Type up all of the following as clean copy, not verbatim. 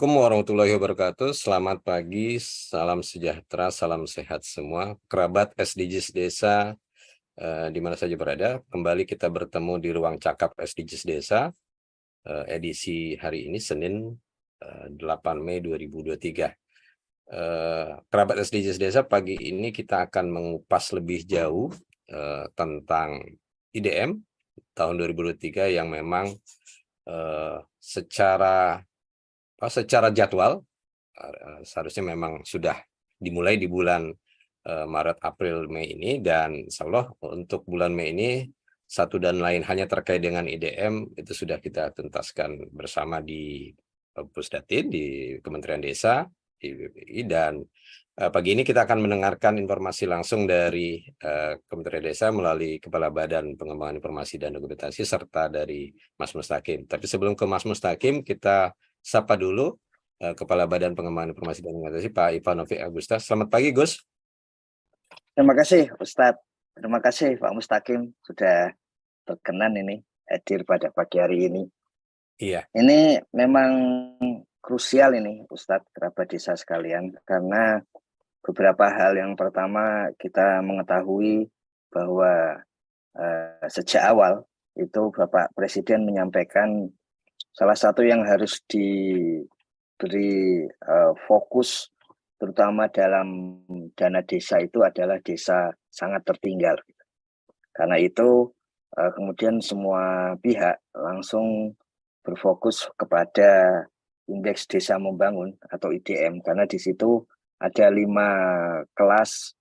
Assalamualaikum warahmatullahi wabarakatuh. Selamat pagi, salam sejahtera, salam sehat semua. Kerabat SDGs Desa di mana saja berada, kembali kita bertemu di ruang cakap SDGs Desa edisi hari ini Senin 8 Mei 2023. Kerabat SDGs Desa, pagi ini kita akan mengupas lebih jauh tentang IDM tahun 2023 yang memang secara jadwal seharusnya memang sudah dimulai di bulan Maret, April, Mei ini, dan insya Allah untuk bulan Mei ini satu dan lain hanya terkait dengan IDM itu sudah kita tuntaskan bersama di Pusdatin, di Kementerian Desa, di BPI, dan pagi ini kita akan mendengarkan informasi langsung dari Kementerian Desa melalui Kepala Badan Pengembangan Informasi dan Dokumentasi serta dari Mas Mustaqim. Tapi sebelum ke Mas Mustaqim, kita sapa dulu Kepala Badan Pengembangan Informasi dan Dokumentasi, Pak Ivanovic Agusta. Selamat pagi, Gus. Terima kasih, Ustadz. Terima kasih, Pak Mustaqim, sudah berkenan ini hadir pada pagi hari ini. Iya. Ini memang krusial ini, Ustadz, kerabat desa sekalian, karena beberapa hal. Yang pertama, kita mengetahui bahwa sejak awal itu Bapak Presiden menyampaikan salah satu yang harus diberi fokus terutama dalam dana desa itu adalah desa sangat tertinggal. Karena itu kemudian semua pihak langsung berfokus kepada indeks desa membangun atau IDM, karena di situ ada 5 kelas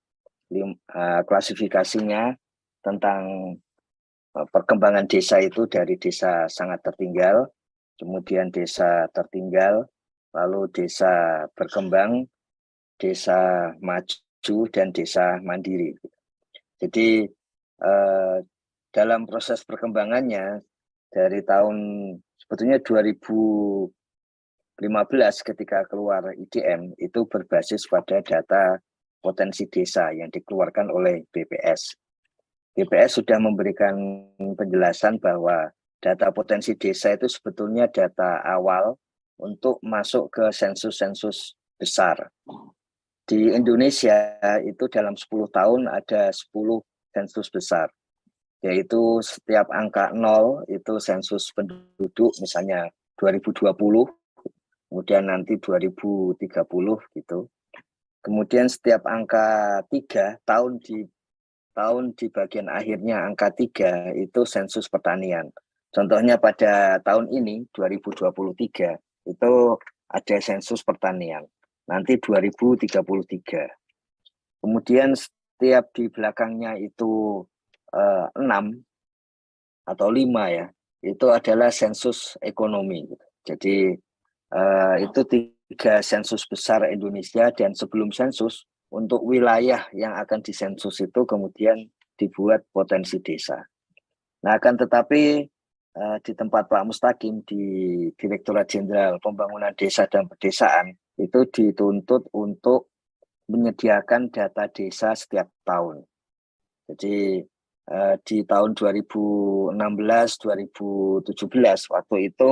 klasifikasinya tentang perkembangan desa itu, dari desa sangat tertinggal, kemudian desa tertinggal, lalu desa berkembang, desa maju, dan desa mandiri. Jadi dalam proses perkembangannya dari tahun sebetulnya 2015 ketika keluar IDM itu berbasis pada data potensi desa yang dikeluarkan oleh BPS. BPS sudah memberikan penjelasan bahwa data potensi desa itu sebetulnya data awal untuk masuk ke sensus-sensus besar. Di Indonesia itu dalam 10 tahun ada 10 sensus besar, yaitu setiap angka 0 itu sensus penduduk, misalnya 2020, kemudian nanti 2030 gitu. Kemudian setiap angka 3 tahun di bagian akhirnya angka 3 itu sensus pertanian. Contohnya pada tahun ini 2023 itu ada sensus pertanian. Nanti 2033. Kemudian setiap di belakangnya itu 6 atau 5 ya, itu adalah sensus ekonomi. Jadi itu 3 sensus besar Indonesia, dan sebelum sensus untuk wilayah yang akan disensus itu kemudian dibuat potensi desa. Nah, akan tetapi di tempat Pak Mustaqim di Direktorat Jenderal Pembangunan Desa dan Pedesaan itu dituntut untuk menyediakan data desa setiap tahun. Jadi di tahun 2016-2017 waktu itu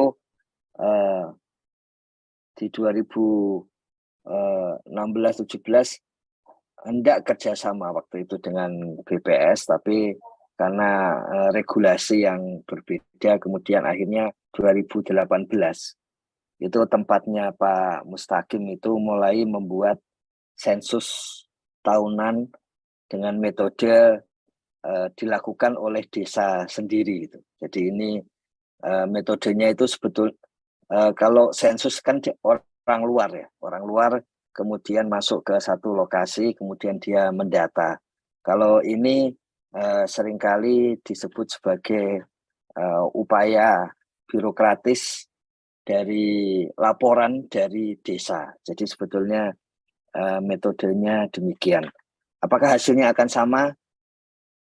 di 2016-17 hendak kerjasama waktu itu dengan BPS, tapi karena regulasi yang berbeda kemudian akhirnya 2018 itu tempatnya Pak Mustaqim itu mulai membuat sensus tahunan dengan metode dilakukan oleh desa sendiri gitu. Jadi ini metodenya itu kalau sensus kan orang luar ya, orang luar kemudian masuk ke satu lokasi, kemudian dia mendata. Kalau ini seringkali disebut sebagai upaya birokratis dari laporan dari desa. Jadi sebetulnya metodenya demikian. Apakah hasilnya akan sama?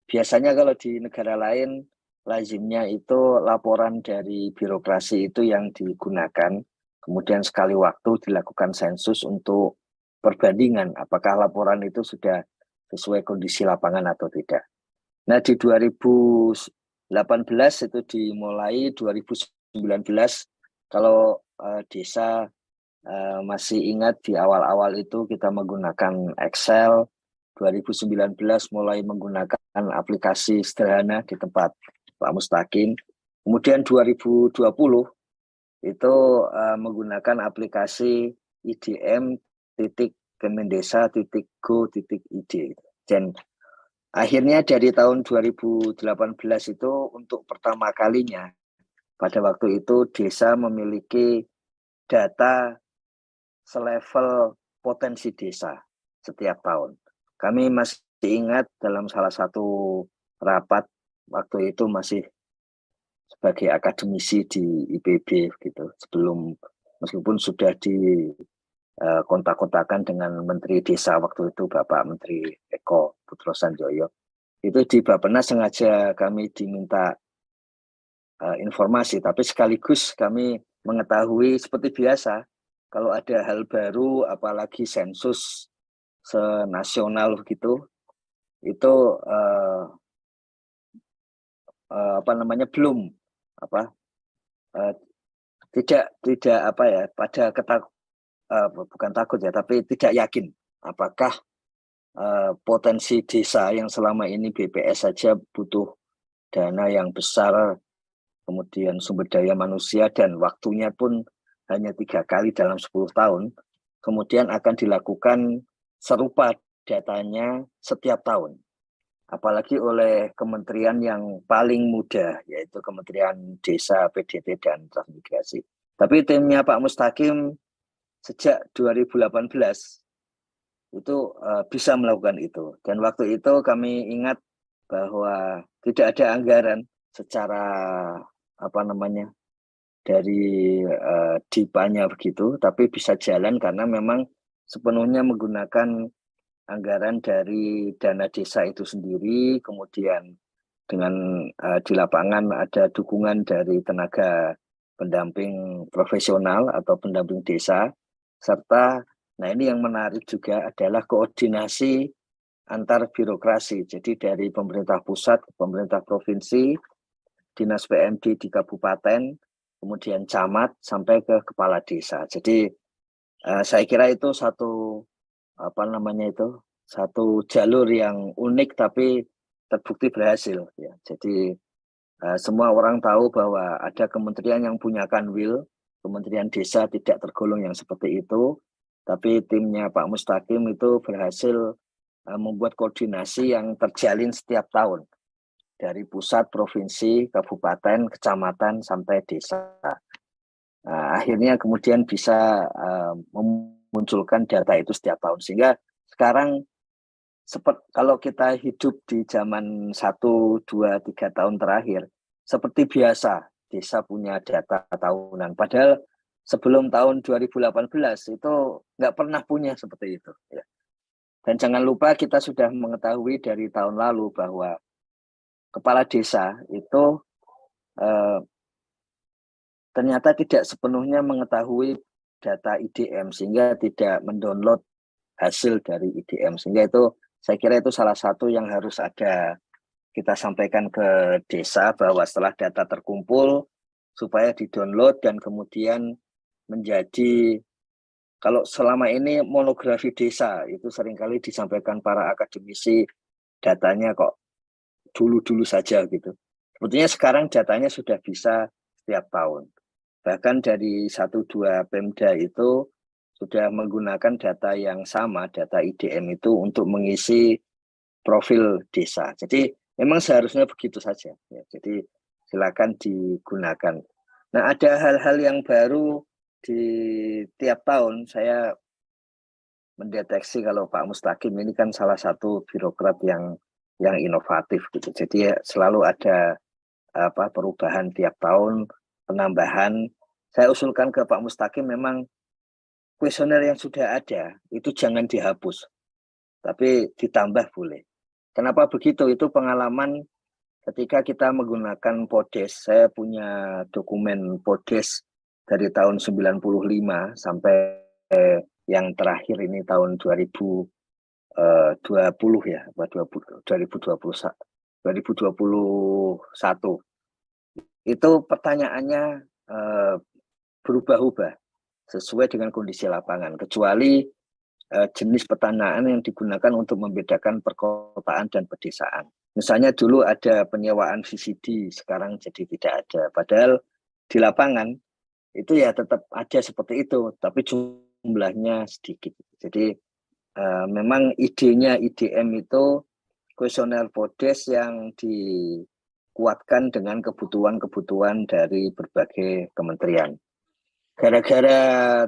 Biasanya kalau di negara lain, lazimnya itu laporan dari birokrasi itu yang digunakan. Kemudian sekali waktu dilakukan sensus untuk perbandingan apakah laporan itu sudah sesuai kondisi lapangan atau tidak. Nah, di 2018 itu dimulai, 2019 kalau desa masih ingat di awal-awal itu kita menggunakan Excel, 2019 mulai menggunakan aplikasi sederhana di tempat Pak Mustaqim. Kemudian 2020 itu menggunakan aplikasi idm.kemendesa.go.id. Dan akhirnya dari tahun 2018 itu untuk pertama kalinya pada waktu itu desa memiliki data selevel potensi desa setiap tahun. Kami masih ingat dalam salah satu rapat waktu itu masih sebagai akademisi di IPB gitu, sebelum meskipun sudah di kontak-kontakan dengan Menteri Desa waktu itu Bapak Menteri Eko Putro Sanjoyo. Itu di Bappenas sengaja kami diminta informasi, tapi sekaligus kami mengetahui seperti biasa kalau ada hal baru, apalagi sensus senasional begitu, itu belum tidak apa ya, pada bukan takut ya, tapi tidak yakin apakah potensi desa yang selama ini BPS saja butuh dana yang besar, kemudian sumber daya manusia dan waktunya pun hanya 3 kali dalam 10 tahun, kemudian akan dilakukan serupa datanya setiap tahun. Apalagi oleh kementerian yang paling muda, yaitu Kementerian Desa, PDT, dan Transmigrasi. Tapi timnya Pak Mustaqim sejak 2018 itu bisa melakukan itu. Dan waktu itu kami ingat bahwa tidak ada anggaran secara dari DIPA-nya begitu, tapi bisa jalan karena memang sepenuhnya menggunakan anggaran dari dana desa itu sendiri, kemudian dengan di lapangan ada dukungan dari tenaga pendamping profesional atau pendamping desa, serta nah ini yang menarik juga adalah koordinasi antar birokrasi. Jadi dari pemerintah pusat, pemerintah provinsi, dinas PMD di kabupaten, kemudian camat sampai ke kepala desa. Jadi saya kira itu satu satu jalur yang unik tapi terbukti berhasil ya. Jadi semua orang tahu bahwa ada kementerian yang punya kanwil, Kementerian Desa tidak tergolong yang seperti itu, tapi timnya Pak Mustaqim itu berhasil membuat koordinasi yang terjalin setiap tahun dari pusat, provinsi, kabupaten, kecamatan sampai desa. Akhirnya kemudian bisa memunculkan data itu setiap tahun, sehingga sekarang kalau kita hidup di zaman 1, 2, 3 tahun terakhir, seperti biasa desa punya data tahunan. Padahal sebelum tahun 2018 itu nggak pernah punya seperti itu. Ya. Dan jangan lupa kita sudah mengetahui dari tahun lalu bahwa kepala desa itu ternyata tidak sepenuhnya mengetahui data IDM, sehingga tidak mendownload hasil dari IDM. Sehingga itu saya kira itu salah satu yang harus kita sampaikan ke desa, bahwa setelah data terkumpul supaya di-download dan kemudian menjadi, kalau selama ini monografi desa itu seringkali disampaikan para akademisi, datanya kok dulu-dulu saja gitu. Sebetulnya sekarang datanya sudah bisa setiap tahun. Bahkan dari 1-2 Pemda itu sudah menggunakan data yang sama, data IDM itu untuk mengisi profil desa. Jadi memang seharusnya begitu saja. Ya, jadi silakan digunakan. Nah, ada hal-hal yang baru di tiap tahun. Saya mendeteksi kalau Pak Mustaqim ini kan salah satu birokrat yang inovatif gitu. Jadi selalu ada perubahan tiap tahun, penambahan. Saya usulkan ke Pak Mustaqim, memang kuesioner yang sudah ada itu jangan dihapus, tapi ditambah boleh. Kenapa begitu? Itu pengalaman ketika kita menggunakan Podes. Saya punya dokumen Podes dari tahun 95 sampai yang terakhir ini tahun 2020 ya, 2021. Itu pertanyaannya berubah-ubah. sesuai dengan kondisi lapangan, kecuali jenis petanaan yang digunakan untuk membedakan perkotaan dan pedesaan. Misalnya dulu ada penyewaan VCD, sekarang jadi tidak ada. Padahal di lapangan itu ya tetap ada seperti itu, tapi jumlahnya sedikit. Jadi memang idenya IDM itu kuesioner PODES yang dikuatkan dengan kebutuhan-kebutuhan dari berbagai kementerian. Gara-gara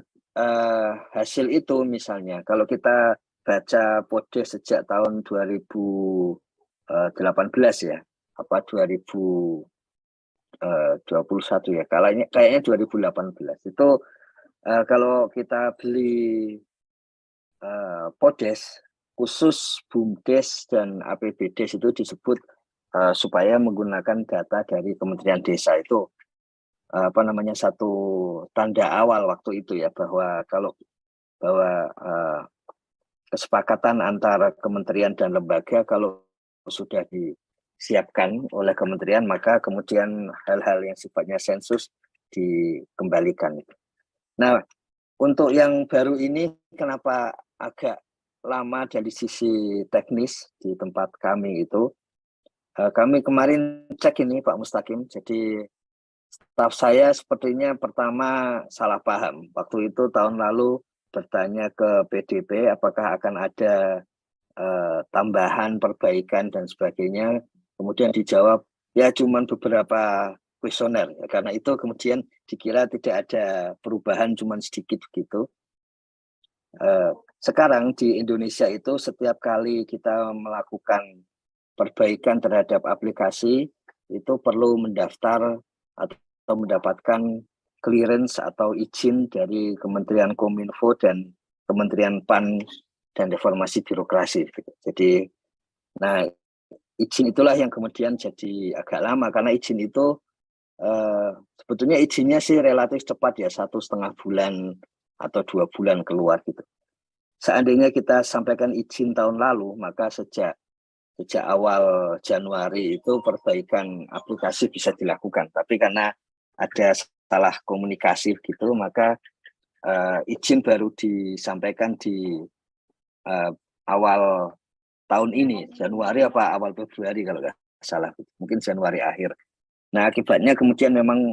hasil itu misalnya, kalau kita baca PODES sejak tahun 2018 ya, apa 2021 ya, kayaknya 2018 itu kalau kita beli PODES khusus BUMDes dan APBDes itu disebut supaya menggunakan data dari Kementerian Desa itu apa namanya satu tanda awal waktu itu ya bahwa kesepakatan antara kementerian dan lembaga kalau sudah disiapkan oleh kementerian maka kemudian hal-hal yang sifatnya sensus dikembalikan. Nah, untuk yang baru ini kenapa agak lama dari sisi teknis di tempat kami itu, kami kemarin cek ini Pak Mustaqim, jadi staf saya sepertinya pertama salah paham. Waktu itu tahun lalu bertanya ke PDP apakah akan ada tambahan, perbaikan dan sebagainya. Kemudian dijawab ya cuman beberapa kuesioner. Ya, karena itu kemudian dikira tidak ada perubahan cuman sedikit begitu. Sekarang di Indonesia itu setiap kali kita melakukan perbaikan terhadap aplikasi itu perlu mendaftar atau mendapatkan clearance atau izin dari Kementerian Kominfo dan Kementerian PAN dan Reformasi Birokrasi. Jadi, nah izin itulah yang kemudian jadi agak lama karena izin itu sebetulnya izinnya sih relatif cepat ya 1,5 bulan atau 2 bulan keluar gitu. Seandainya kita sampaikan izin tahun lalu, maka sejak awal Januari itu perbaikan aplikasi bisa dilakukan. Tapi karena ada salah komunikasi gitu, maka izin baru disampaikan di awal tahun ini, Januari apa awal Februari kalau nggak salah, mungkin Januari akhir. Nah akibatnya kemudian memang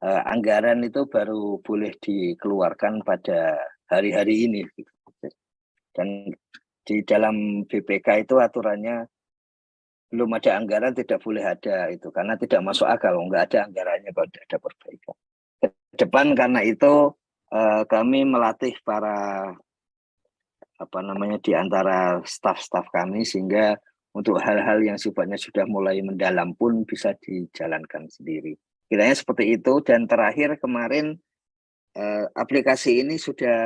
anggaran itu baru boleh dikeluarkan pada hari-hari ini. Dan di dalam BPK itu aturannya belum ada anggaran tidak boleh ada itu karena tidak masuk akal, nggak ada anggarannya kalau tidak ada perbaikan. Ke depan karena itu kami melatih para di antara staf-staf kami sehingga untuk hal-hal yang sifatnya sudah mulai mendalam pun bisa dijalankan sendiri. Kiranya seperti itu. Dan terakhir kemarin aplikasi ini sudah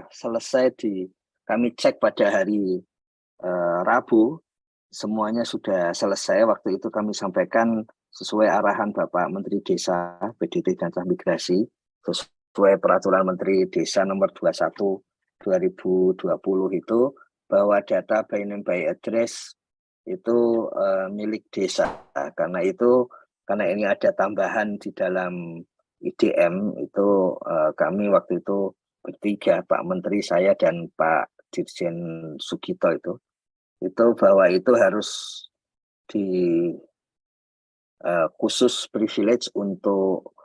selesai kami cek pada hari Rabu, semuanya sudah selesai. Waktu itu kami sampaikan sesuai arahan Bapak Menteri Desa, PDT dan Transmigrasi, sesuai Peraturan Menteri Desa nomor 21 2020 itu, bahwa data by name by address itu milik desa. Karena ini ada tambahan di dalam IDM itu kami waktu itu bertiga, Pak Menteri, saya dan Pak Dirjen Sugito itu bahwa itu harus di khusus privilege untuk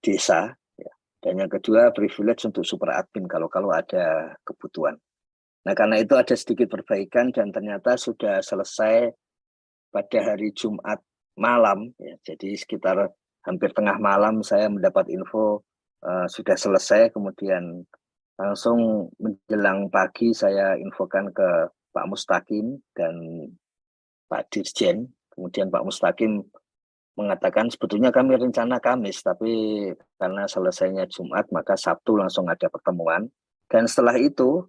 desa ya. Dan yang kedua privilege untuk super admin kalau ada kebutuhan. Nah karena itu ada sedikit perbaikan dan ternyata sudah selesai pada hari Jumat malam ya. Jadi sekitar hampir tengah malam saya mendapat info sudah selesai, kemudian langsung menjelang pagi saya infokan ke Pak Mustaqim dan Pak Dirjen. Kemudian Pak Mustaqim mengatakan sebetulnya kami rencana Kamis, tapi karena selesainya Jumat maka Sabtu langsung ada pertemuan. Dan setelah itu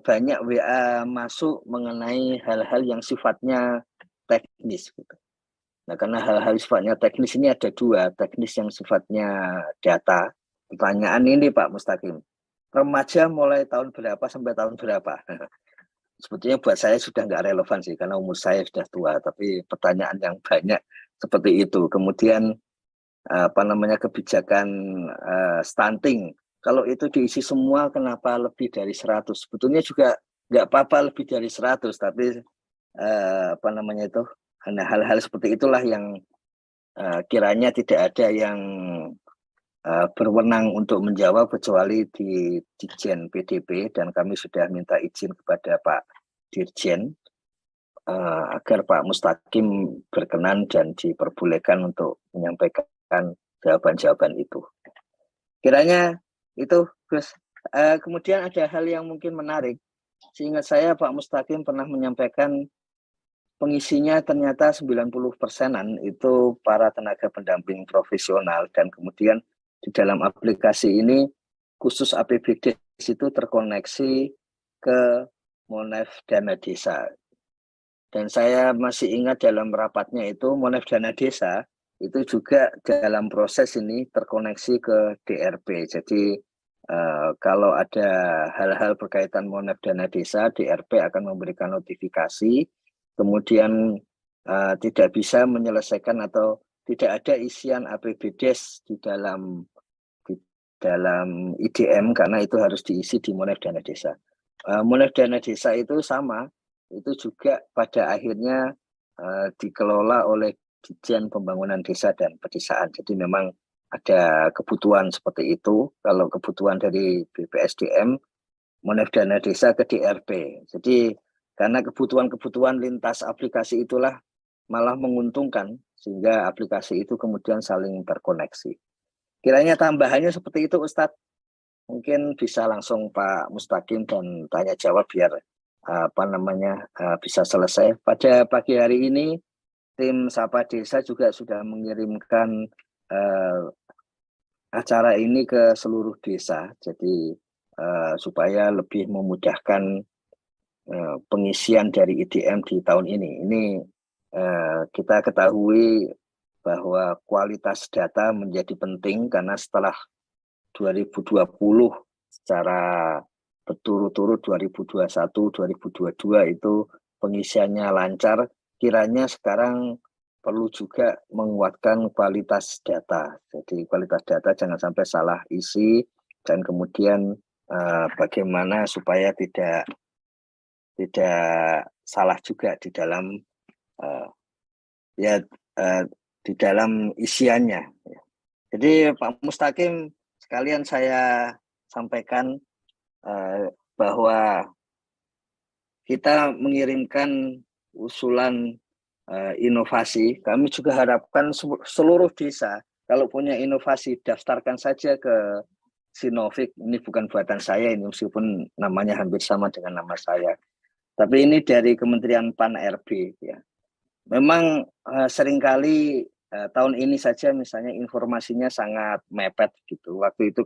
banyak WA masuk mengenai hal-hal yang sifatnya teknis. Nah karena hal-hal sifatnya teknis ini ada dua, teknis yang sifatnya data. Pertanyaan ini Pak Mustaqim, remaja mulai tahun berapa sampai tahun berapa? Sebetulnya buat saya sudah nggak relevan sih, karena umur saya sudah tua, tapi pertanyaan yang banyak seperti itu. Kemudian kebijakan stunting. Kalau itu diisi semua, kenapa lebih dari 100? Sebetulnya juga nggak apa-apa lebih dari 100, tapi hal-hal seperti itulah yang kiranya tidak ada yang berwenang untuk menjawab kecuali di Dirjen PDP, dan kami sudah minta izin kepada Pak Dirjen agar Pak Mustaqim berkenan dan diperbolehkan untuk menyampaikan jawaban-jawaban itu. Kiranya itu, Gus. Kemudian ada hal yang mungkin menarik. Seingat saya Pak Mustaqim pernah menyampaikan pengisinya ternyata 90%-an itu para tenaga pendamping profesional, dan kemudian di dalam aplikasi ini khusus APBD itu terkoneksi ke Monef Dana Desa. Dan saya masih ingat dalam rapatnya itu Monef Dana Desa itu juga dalam proses ini terkoneksi ke DRP. Jadi kalau ada hal-hal berkaitan Monef Dana Desa, DRP akan memberikan notifikasi. Kemudian tidak bisa menyelesaikan atau tidak ada isian APBDes di dalam IDM karena itu harus diisi di Monef Dana Desa. Monef Dana Desa itu sama, itu juga pada akhirnya dikelola oleh Ditjen Pembangunan Desa dan Pedesaan. Jadi memang ada kebutuhan seperti itu. Kalau kebutuhan dari BPSDM, Monef Dana Desa ke DRP. Jadi karena kebutuhan-kebutuhan lintas aplikasi itulah malah menguntungkan, sehingga aplikasi itu kemudian saling terkoneksi. Kiranya tambahannya seperti itu, Ustadz. Mungkin bisa langsung Pak Mustaqim dan tanya jawab biar bisa selesai. Pada pagi hari ini tim Sapa Desa juga sudah mengirimkan acara ini ke seluruh desa. Jadi supaya lebih memudahkan pengisian dari IDM di tahun ini. Ini kita ketahui bahwa kualitas data menjadi penting karena setelah 2020 secara berturut-turut 2021, 2022 itu pengisiannya lancar. Kiranya sekarang perlu juga menguatkan kualitas data. Jadi kualitas data jangan sampai salah isi, dan kemudian bagaimana supaya tidak salah juga di dalam di dalam isiannya. Jadi Pak Mustaqim, sekalian saya sampaikan bahwa kita mengirimkan usulan inovasi. Kami juga harapkan seluruh desa kalau punya inovasi daftarkan saja ke Sinovik. Ini bukan buatan saya ini, meskipun namanya hampir sama dengan nama saya. Tapi ini dari Kementerian Pan-RB ya. Memang seringkali tahun ini saja misalnya informasinya sangat mepet gitu. Waktu itu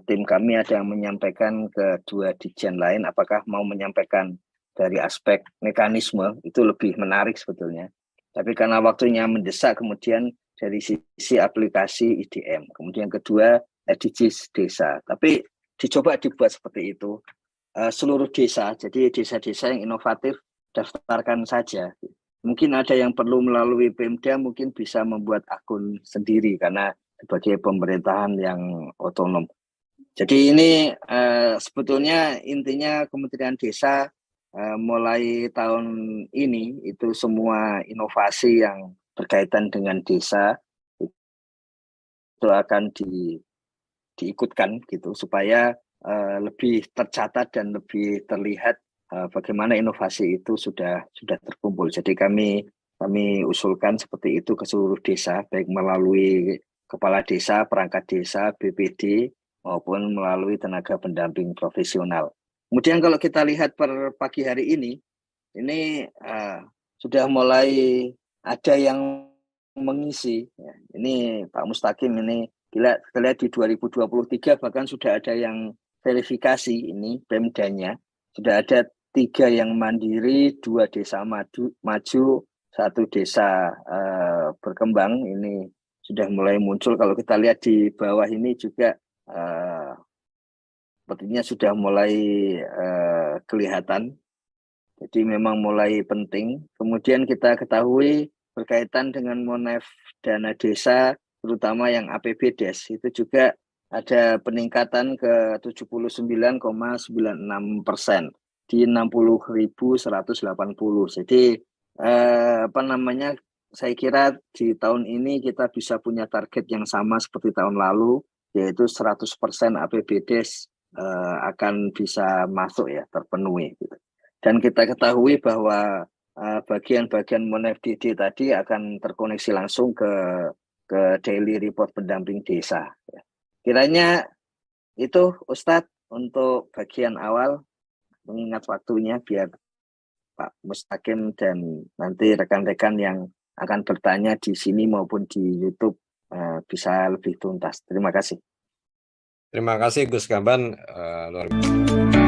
tim kami ada yang menyampaikan ke dua Ditjen lain, apakah mau menyampaikan dari aspek mekanisme, itu lebih menarik sebetulnya. Tapi karena waktunya mendesak, kemudian dari sisi aplikasi IDM. Kemudian kedua, SDGs desa. Tapi dicoba dibuat seperti itu. Seluruh desa, jadi desa-desa yang inovatif, daftarkan saja. Mungkin ada yang perlu melalui Pemda, mungkin bisa membuat akun sendiri karena sebagai pemerintahan yang otonom. Jadi ini sebetulnya intinya Kementerian Desa mulai tahun ini itu semua inovasi yang berkaitan dengan desa itu akan diikutkan gitu supaya lebih tercatat dan lebih terlihat bagaimana inovasi itu sudah terkumpul. Jadi kami usulkan seperti itu ke seluruh desa, baik melalui kepala desa, perangkat desa, BPD, maupun melalui tenaga pendamping profesional. Kemudian kalau kita lihat per pagi hari ini sudah mulai ada yang mengisi. Ya. Ini Pak Mustaqim ini kita lihat di 2023 bahkan sudah ada yang verifikasi ini Pemdanya. Sudah ada 3 yang mandiri, 2 desa maju, 1 desa berkembang. Ini sudah mulai muncul. Kalau kita lihat di bawah ini juga sepertinya sudah mulai kelihatan. Jadi memang mulai penting. Kemudian kita ketahui berkaitan dengan Monef Dana Desa, terutama yang APBDes itu juga ada peningkatan ke 79,96% di 60.180. Jadi saya kira di tahun ini kita bisa punya target yang sama seperti tahun lalu, yaitu 100% APBDes akan bisa masuk ya, terpenuhi. Gitu. Dan kita ketahui bahwa bagian-bagian MonFDD tadi akan terkoneksi langsung ke daily report pendamping desa. Kiranya itu Ustadz untuk bagian awal, mengingat waktunya biar Pak Mustaqim dan nanti rekan-rekan yang akan bertanya di sini maupun di YouTube bisa lebih tuntas. Terima kasih. Terima kasih Gus Gaban, luar biasa.